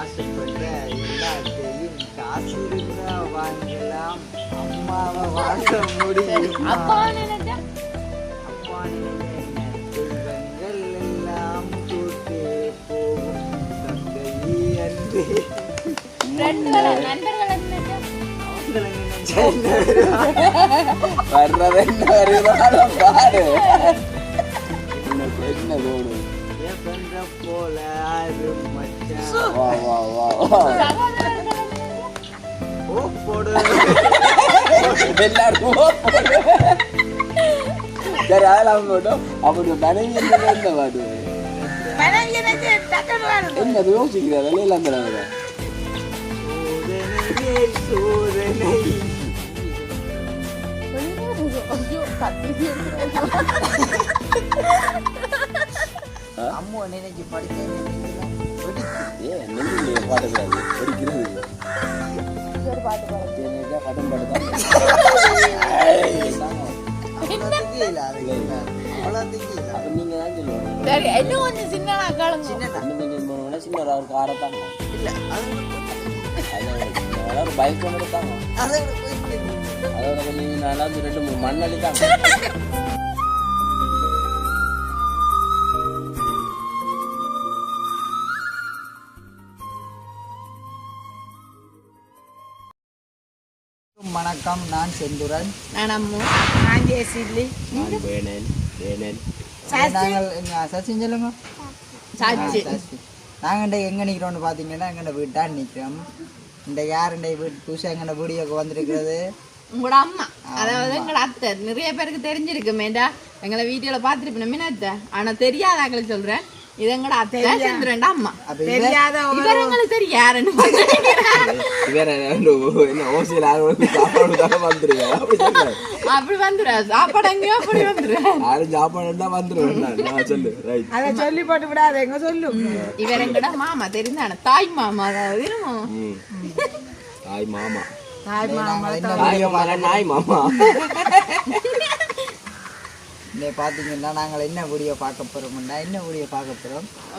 ஆசைப்பட்ட எல்லாத்தையும் காசு இருந்தா வாங்கலாம், அம்மாவை வாங்க முடியும். அப்பா நினைச்ச செல்வங்கள் எல்லாம் கூட்டு போகும் தந்தை அன்று. போல போடு எல்லாரும் அவனுடைய மனைவி என்ன பாடு என்ன யோசிக்கிறார் அந்த சோதனை அம்மா நினைச்சு படிக்கிறது பாடக்கூடாது படிக்கிறது படம் படம் நீங்க தான் சொல்லுவாங்க சின்ன ஒரு காரை தாங்க இல்ல ஒரு பைக் ஒன்று எடுத்தாங்க அதோட கொஞ்சம் நல்லா 2-3 மண் அடித்தாங்க. வணக்கம், நான் செந்துரன். நான் அம்மு. நான் ஜெயசிலி. நான் வேணன். சச்சின் சொல்லுங்க. நாங்கள் எங்கே நிற்கிறோம்னு பார்த்தீங்கன்னா எங்கள்ட வீட்டான் நிற்கிறோம். இந்த யார் இந்த வீட்டு புதுசாக எங்கள்ட வீடியோக்கு வந்திருக்கிறது உங்களோட அம்மா, அதாவது எங்களோட அத்தை. நிறைய பேருக்கு தெரிஞ்சிருக்குமேடா, எங்களை வீடியோவில் பார்த்துருப்பேன் மீனாத்த. ஆனால் தெரியாதாங்களுக்கு சொல்கிறேன், இது எங்கட அத்தை செந்துரன் அம்மா. தெரியாத இவங்களுக்கு தெரியும் யாருன்னு அப்படி வந்துடுறா சாப்பாடு எங்கேயோ அப்படி அதை சொல்லி போட்டு விடாத எங்க சொல்லு. இவர் எங்கட மாமா தெரிந்தான தாய் மாமா. அதாவது தாய் மாமா நாய் மாமா. பாத்தீங்கன்னா நாங்கள் என்ன வீடியோ பார்க்க போறோம்னா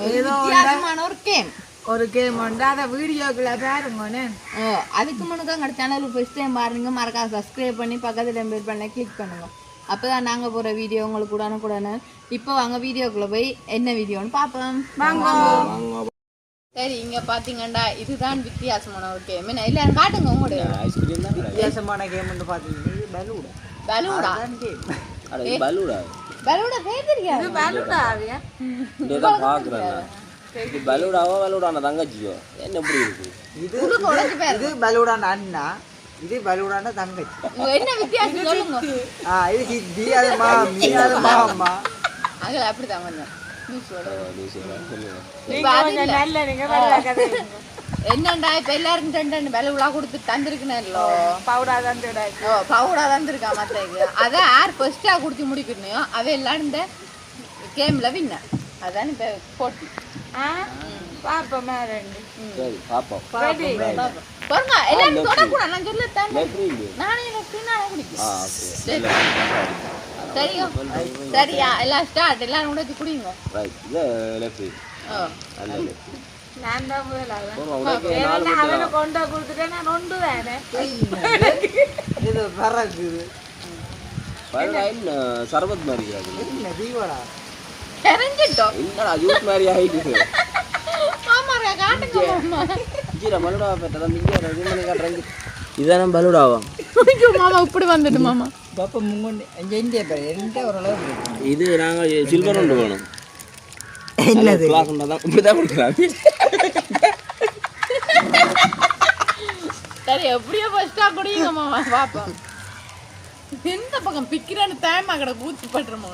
வித்தியாசமான ஒரு கேம் உண்டு. அதை வீடியோக்குள்ள பாருங்க. அதுக்கு முன்னுக்கு எங்க சேனலுக்கு ஃபர்ஸ்ட் டைம் பாருங்க, மறக்காம சப்ஸ்கிரைப் பண்ணி பக்கத்துல பெல் பண்ண கிளிக் பண்ணுங்க. அப்பதான் நாங்க போற வீடியோ உங்களுக்கு உடனுக்குடனே. இப்போ வாங்க வீடியோக்குள்ள போய் என்ன வீடியோன்னு பாப்போம். சரி, இங்க பாத்தீங்கன்னா இதுதான் வித்தியாசமான ஒரு கேம். என்ன இல்ல காட்டுங்க உங்களுடைய வித்தியாசமான கேம் பாத்தீங்கன்னா பலூடா பலூடா பேர் தெரியாது. பலூடாவோ பலூடான தங்கச்சியோ என்ன எப்படி இருக்கு? இது பலூடான அண்ணா, இது பலூடான தங்கச்சி. என்ன வித்தியாசம் சொல்லுங்க. இது சித்தி, அது மாமி, அது மாமா. அது அப்படிதான் கொஞ்சம் என்னண்டா இப்ப எல்லாருக்கும் 2 பலூடா கொடுத்து தந்திருக்கணும்ல. பவுடா தந்துருக்கா மத்தக்கு. அதை யார் ஃபர்ஸ்டா கொடுத்து முடிக்கணும் அவ எல்லாரும் இந்த கேம்ல வின்னர். அதான் இப்ப போட்டி. பாப்போம் பாருங்க, எல்லாரும் தொடக்கூடாது. நான் சொல்லத்தான் நானே குடிக்கிறேன். சரியா எல்லாம் ஸ்டார்ட். எல்லாரும் கூட குடிங்க. நான் தான் அவனை கொண்டா கொடுத்துட்டேன். நான் ஒன்று தானே இது பறக்குது. சர்பத் மாதிரி தீவடா தெரிஞ்சிட்டோம். என்னடா ஜூஸ் மாதிரி ஆயிடுச்சு. ஆமாங்க காட்டுங்க மாமா. ஜீரா பலுடா பெட்டதா மிங்க ரெண்டு காட்றங்க. இதான பலுடாவா? ஐயோ மாமா இப்படி வந்துட்டு மாமா. பாப்பா முங்கொண்டு அங்க இந்தியா பேர் என்கிட்ட ஓரளவு இருக்கு. இது நாங்க சில்வர் ஒன்று வேணும். என்னது கிளாஸ் தான் இப்படிதான் கொடுக்குறாங்க. சரி, எப்படியோ ஃபர்ஸ்டா குடிங்க மாமா பாப்பா. எந்த பக்கம் பிக்கிறன்னு டைமா கடை கூத்து பண்றோம்.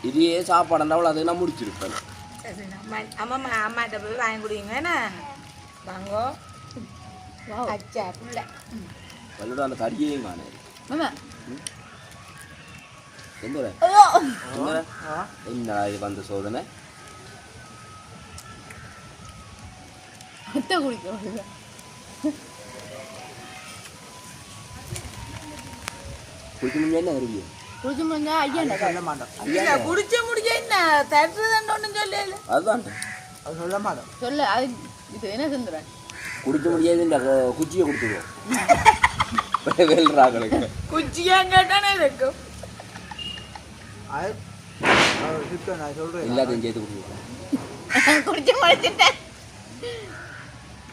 இதே சாப்பாடு இருந்தாலும் அதை நான் முடிச்சிருப்பேன். அம்மாட்ட போய் வாங்கி குடிங்க. என்ன வாங்கோ அச்சா புள்ள பல்லுடா அந்த கடியையும் காணு மாமா. என்னடா இது வந்த சோதனை? அத்தை குடிக்க குடிக்க முடியாது என்ன வருவியோ? குடிச்சு முடிஞ்சா ஐயா சொல்ல மாட்டோம். குடிச்ச முடிஞ்ச என்ன தட்டுறதுன்னு ஒன்றும் சொல்லல. அதுதான் அது சொல்ல மாட்டோம். சொல்ல அது இது என்ன செஞ்சுறேன் குடிக்க முடியாது இந்த குச்சியை கொடுத்துருவோம் வெல்றாங்களுக்கு குச்சியா கேட்டானே இருக்கும் அது சிக்கன் நான் சொல்றேன் எல்லாத்தையும் சேர்த்து கொடுத்துருவோம் குடிச்சு முடிச்சிட்டேன்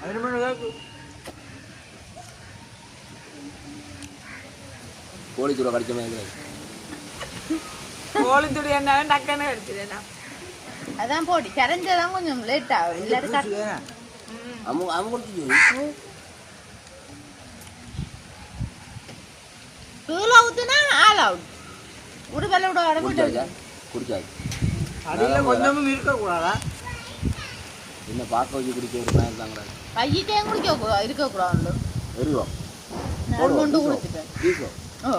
அது மணி கோழித்தூரை கடிச்ச மாதிரி கோழி துடி என்ன டக்குன்னு எடுத்துட்டேன் அதான் போட்டி கரைஞ்சதான் கொஞ்சம் லேட் ஆகும் எல்லாரும் அவங்க கொடுத்து கீழே ஊத்துனா ஆல் அவுட் ஒரு வேலை விட குடிச்சாச்சா குடிச்சாது அடியில் கொஞ்சமும் இருக்கக்கூடாதா என்ன பார்க்க வச்சு குடிக்க ஒரு மாதிரி தாங்கடா பையிட்டே குடிக்க இருக்கக்கூடாது வருவோம் நான் கொண்டு கொடுத்துட்டேன் வீசோ ஓ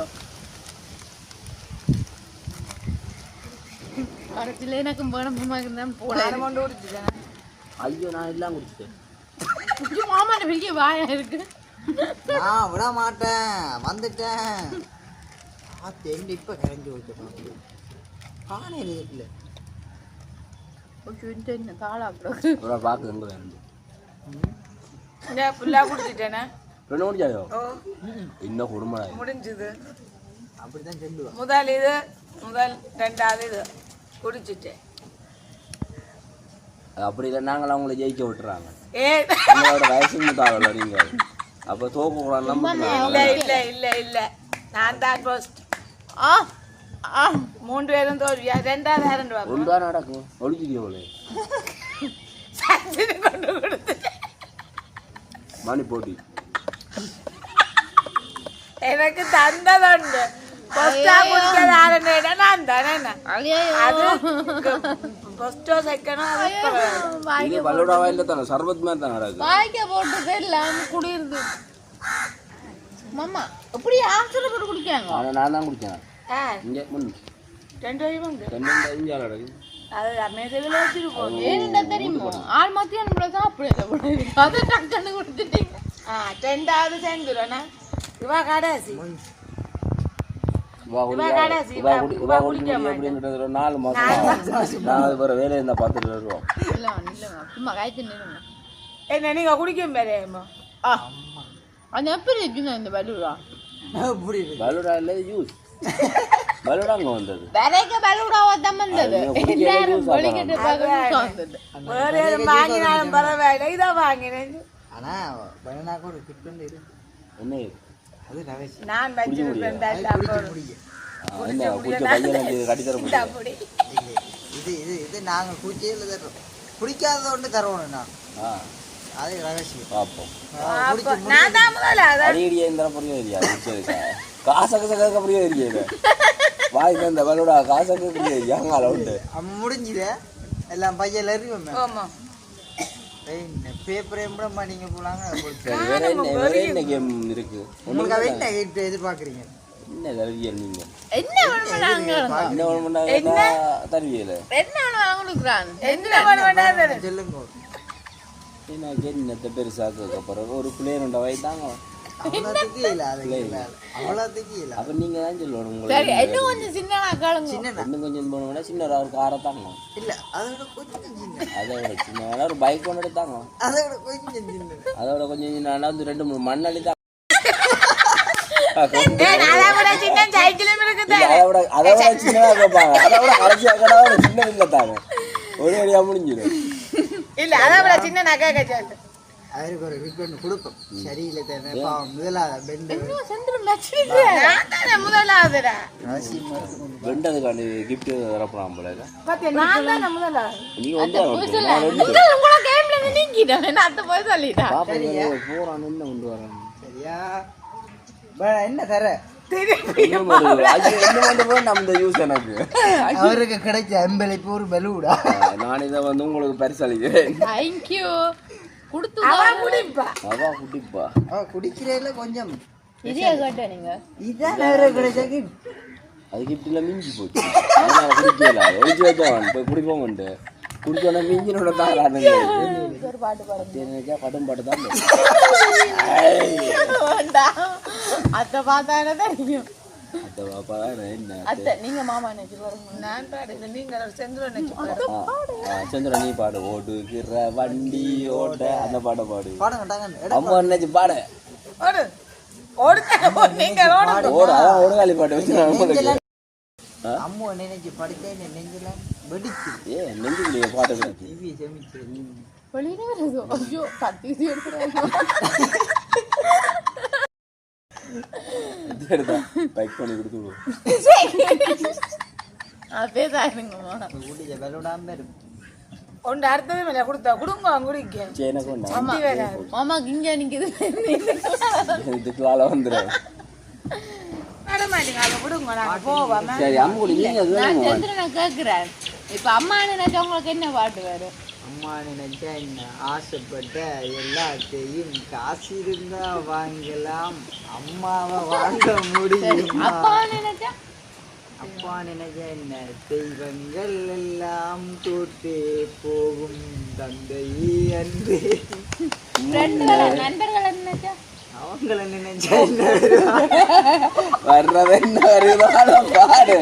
கடைசியில் எனக்கும் வேணும் இருந்தால் போல கொண்டு குடிச்சுட்டேன் ஐயோ நான் எல்லாம் குடிச்சிட்டேன் மாமான பெரிய வாயா இருக்கு நான் விட மாட்டேன் வந்துட்டேன் தெண்டு இப்போ கரைஞ்சி வச்சுக்கணும் காணையில் இருக்குல்ல என்ன தாளா ஒரு பார்க்க எங்கே வேணும் ஃபுல்லாக குடிச்சிட்டேனே ரெண்டு முடிச்சாயோ ஓ இன்னும் குடும்பம் முடிஞ்சுது அப்படி தான் சொல்லுவேன் முதல் ரெண்டாவது இது குடிச்சிட்டேன் அப்படி இல்லை நாங்கள் அவங்கள ஜெயிக்க விட்டுறாங்க ஏ உங்களோட வயசுக்கு முத்தாகல நீங்கள் அப்போ தோக்க கூடாது இல்ல நான் தான் ஃபர்ஸ்ட் ஆ ஆ 3 பேரும் தோல்வியா ரெண்டாவது யாருன்னு பாப்போம் ஒன்றா நடக்கும் ஒழிச்சிக்கோங்களே சச்சினு கொண்டு கொடுத்துட்டேன் மணி போட்டி எனக்கு தந்ததுண்டு ஃபர்ஸ்டா குடிச்சது யாருன்னு கேட்டா நான் தானே அது ஃபர்ஸ்டோ செகண்டோ இது பல்லோடாவா இல்லை தானே சர்பத் மாதிரி தான் நடக்குது வாய்க்க போட்டது எல்லாம் குடியிருது மாமா எப்படி ஆசிரியர் போட்டு குடிக்காங்க ஆனால் நான் தான் குடிச்சேன் இங்கே முன் 2 வயசுங்க ரெண்டு இங்கே நடக்குது அது அமேசானில் வச்சிருப்போம் ஏன்டா தெரியுமோ ஆள் மத்தியானம் கூட சாப்பிடல போல அதை டக்குன்னு கொடுத்துட்டீங்க ரெண்டாவது செஞ்சிருவேண்ணா இவா கடைசி அப்படின்றது 4 மாதம் நான் அது வேறு வேலையை இருந்தால் பார்த்துட்டு வருவோம் இல்லை இல்லைங்க சும்மா காய்ச்சி நிறுங்க என்ன நீங்க குடிக்கும் பேரேம்மா ஆ அது எப்படி இருக்குங்க இந்த பலூரா அப்படி பலூடா இல்லை ஜூஸ் பலூடா அங்கே வந்தது வேலைக்கு பலூராவா தான் வந்தது எல்லாரும் ஒழிக்கிட்டு பார்க்க வந்தது வேற யாரும் வாங்கினாலும் பரவாயில்ல இதான் வாங்கினேன் ஆனால் பனானா கூட கிட்ட இரு என்ன இது அது ரவேஷ் நான் வச்சிருப்பேன் முடியும் என்ன குடிச்ச பையனுக்கு கட்டித்தர முடியும் இது இது இது நாங்கள் குடிச்சதில் தர்றோம் குடிக்காத ஒன்று தருவோம் நான் அது ரகசியம் பார்ப்போம் நான் தான் முதல்ல அடிக்கடியே இருந்தாலும் புரிய தெரியாது குடிச்சதுக்கா காசக்க சக்க புரிய தெரியாது வாய் தந்த பலோடா காசக்க புரிய தெரியாது அங்கே உண்டு முடிஞ்சுது எல்லாம் பையன் அறிவோம் ஆமா பேப்பர் எம்பளமா நீங்க போலாங்க வேற என்ன கேம் இருக்கு உங்களுக்கு என்ன எதிர்பார்க்குறீங்க என்ன தருவியல் நீங்க என்ன வேணும்னாங்க என்ன வேணும்னா தருவியல் என்ன வேணும் அவங்களுக்குறான் என்ன பண்ணுவேன் சொல்லுங்க என்ன என்னத்தை பெருசாக்கு அப்புறம் ஒரு பிள்ளையருண்ட வயதாங்க அவ்வளோத்துக்கு இல்லை அவ்வளோத்துக்கு இல்லை அப்போ நீங்கள் தான் சொல்லணும் சரி உங்களுக்கு இன்னும் கொஞ்சம் சின்னனா காலுங்க சின்ன இன்னும் கொஞ்சம் போனோம்னா சின்ன ஒரு காரை தாங்க இல்லை அதோட கொஞ்சம் சின்ன அதோட சின்ன ஒரு பைக் ஒன்று எடுத்தாங்க அதோட கொஞ்சம் சின்ன அதோட கொஞ்சம் சின்ன வந்து 2-3 மண் அள்ளி அதோட சின்னதாக கேட்பாங்க அதோட கடைசியாக சின்ன இல்லை தாங்க ஒரு வழியாக முடிஞ்சிடும் இல்ல அதை சின்ன நகை கச்சாட்டு அவருக்கு ஒரு கிஃப்ட் கொடுப்போம் சரியில்லை தானே பாவம் முதலாவது பெண்டு முதலாவதுடா வெண்டதுக்காண்டி கிஃப்ட் தரப்போம் போல பாத்தியா நான் தான் முதலாவது நீங்க வந்து உங்கள கேம்ல இருந்து நீங்கிட்டேன் அத போய் சொல்லிட்டா போறான் என்ன கொண்டு வரான் சரியா என்ன தர அவருக்கு கிடைச்ச அம்பளிப்பு ஒரு பலூடா நான் இதை வந்து உங்களுக்கு பரிசளிக்கிறேன் தேங்க்யூ குடுத்து குடிப்பா அவா குடிப்பா அவ குடிக்கிறதுல கொஞ்சம் இதே கேட்ட நீங்க இதான் அவருக்கு கிடைச்ச gift. அது கிஃப்ட்ல மிஞ்சி போச்சு குடிக்கல ஒழிச்சு வச்சவன் போய் குடிப்போம் குடிச்சோன்னா மிஞ்சினோட தான் ஒரு பாட்டு பாடுங்க கடும் பாட்டு தான் அத பார்த்தா தெரியும் அத்தை பாப்பா தான் என்ன அத்தை நீங்க மாமா நினைச்சு பாருங்க. நான் பாடுங்க நீங்க செந்துரு நினைச்சு பாடு. சந்திரன் நீ பாடு ஓடுகிற வண்டி ஓட்ட அந்த பாட்டை பாடு பாடுங்க டாங்க அம்மா நினைச்சு பாடு ஓடு ஓடுங்க நீங்க ஓடு. ஓடு அதான் ஓடுகாலி பாட்டு வச்சு அம்மா நினைச்சு படித்தேன் நெஞ்செல்லாம் வெடிச்சு ஏ நெஞ்சுக்குள்ளே பாட்டு கிடக்கு டிவி செமிச்சு வெளியில வருது. ஐயோ கத்தி எடுத்துறாங்க. எடுத்தா பைக் பண்ணி கொடுத்து அதேதான் இருங்கம்மா. குடிச்ச விளையாடாம இருக்கும் ஒன்று அடுத்தது மேலே கொடுத்தா கொடுங்க குடிக்க. எனக்கு ஒண்ணு மாமா மாமாக்கு இங்க நிக்குது. இதுக்குள்ளால வந்துடும் நட மாட்டீங்க அதை விடுங்க நாங்கள் போவோம். சரி அம்மு நீங்க நான் சந்திரனை கேட்கிறேன். இப்ப அம்மா நினைச்சா உங்களுக்கு என்ன பாட்டு வரும்? அம்மா நினைச்சா என்ன ஆசைப்பட்ட எல்லாத்தையும் காசு இருந்தா வாங்கலாம் அம்மாவை வாங்க முடியும் அப்பா நினைச்சா அப்பா நினைச்சா என்ன தெய்வங்கள் எல்லாம் தோற்றே போகும் தந்தை அன்பு நண்பர்களை நினைச்சா அவங்கள நினைச்சா என்ன வர்றது என்ன வருதோ பாடு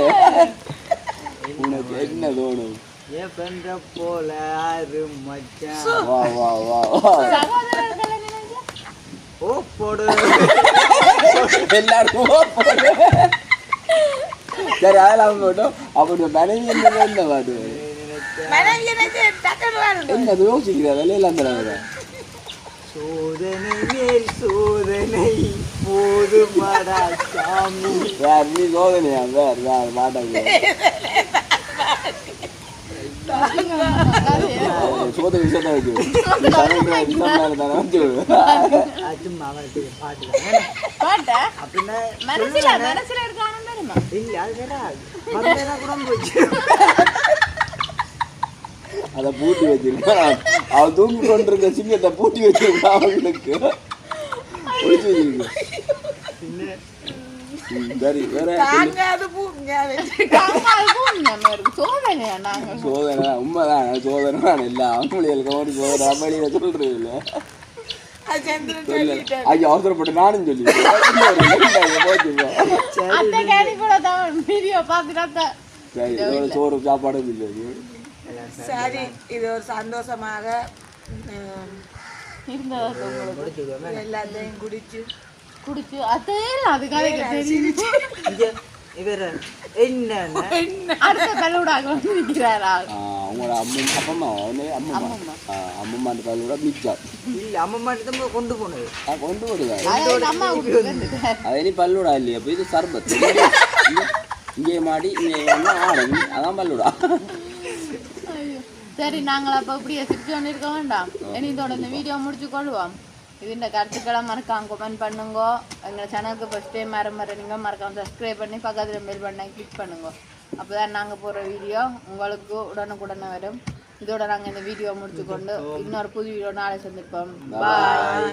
உனக்கு என்ன தோணும் ஏன் பண்ற போல ஆறு மச்சான் வா வா வா சகோதரர்களை நினைச்சா ஓ போடு எல்லாரும் போடு சரி அதெல்லாம் போட்டோம் அப்படி மனைவி என்ன பாடு மனைவி நினைச்சு டக்குனு வாருங்க. என்ன யோசிக்கிறா எல்லாம் தராங்க சோதனை மேல் சோதனை போதுமாடா சாமி வேற நீ சோதனையா வேற வேற மாட்டாங்க சோதனை விஷயத்தான் வச்சு சும்மா அவனுக்கு பாட்டு பாட்டா அப்படின்னா மனசுல இருக்க ஆனந்தமா இல்ல அது வேற மறந்தேனா கூட போச்சு அதை பூட்டி வச்சிருக்கான் அவன் தூங்கி கொண்டிருக்க சிங்கத்தை பூட்டி வச்சிருக்கான் அவனுக்கு ஒழிச்சு வச்சிருக்கு சரி வேற தாங்காது பூங்காது. சோதனையா நாங்க சோதனை உண்மைதான் சோதனை இல்ல அவங்களுக்கு ஒரு சோதனை வெளியில சொல்றது இல்ல அது செந்துரு சொல்லிட்டாரு. ஐயோ அவசரப்பட்டு நானும் சொல்லி அத்தை கேடி கூட தான் வீடியோ பார்த்துட்டு சரி இதோட சோறு சாப்பாடும் இல்லை சரி இது ஒரு சந்தோஷமாக இருந்ததா உங்களுக்கு எல்லாத்தையும் குடிச்சு குடிச்சு அத்தையெல்லாம் அதுக்காக தெரியும். இவர் என்ன அடுத்த பல்லூடாக வந்து நிற்கிறாரா? அவங்களோட அப்பம்மா அம்மம்மா காலோட மிச்சம் இல்ல அம்மா தான் கொண்டு போனது கொண்டு போடுதா அதாவது அம்மா வீட்டுக்கு வந்துட்டார். அது இனி பல்லூடா இல்லையா அப்போ இது சர்பத் இங்கே மாடி இங்கே ஆடு அதான் பல்லூடா ஐயோ. சரி நாங்கள் அப்போ இப்படியே சிரிச்சு கொண்டிருக்க வேண்டாம். இனி இதோட இந்த வீடியோ முடிச்சு கொள்வோம். இதுண்ட கருத்துக்களை மறக்காம கமெண்ட் பண்ணுங்க. எங்கள் சேனலுக்கு ஃபஸ்ட் டைம் நீங்கள் மறக்காம சப்ஸ்கிரைப் பண்ணி பக்கத்தில் பெல் பட்டனை கிளிக் பண்ணுங்க. அப்போ தான் நாங்கள் போகிற வீடியோ உங்களுக்கு உடனுக்குடனே வரும். இதோட நாங்கள் இந்த வீடியோ முடிச்சு கொண்டு இன்னொரு புது வீடியோ நாளை சந்திப்போம். பாய்.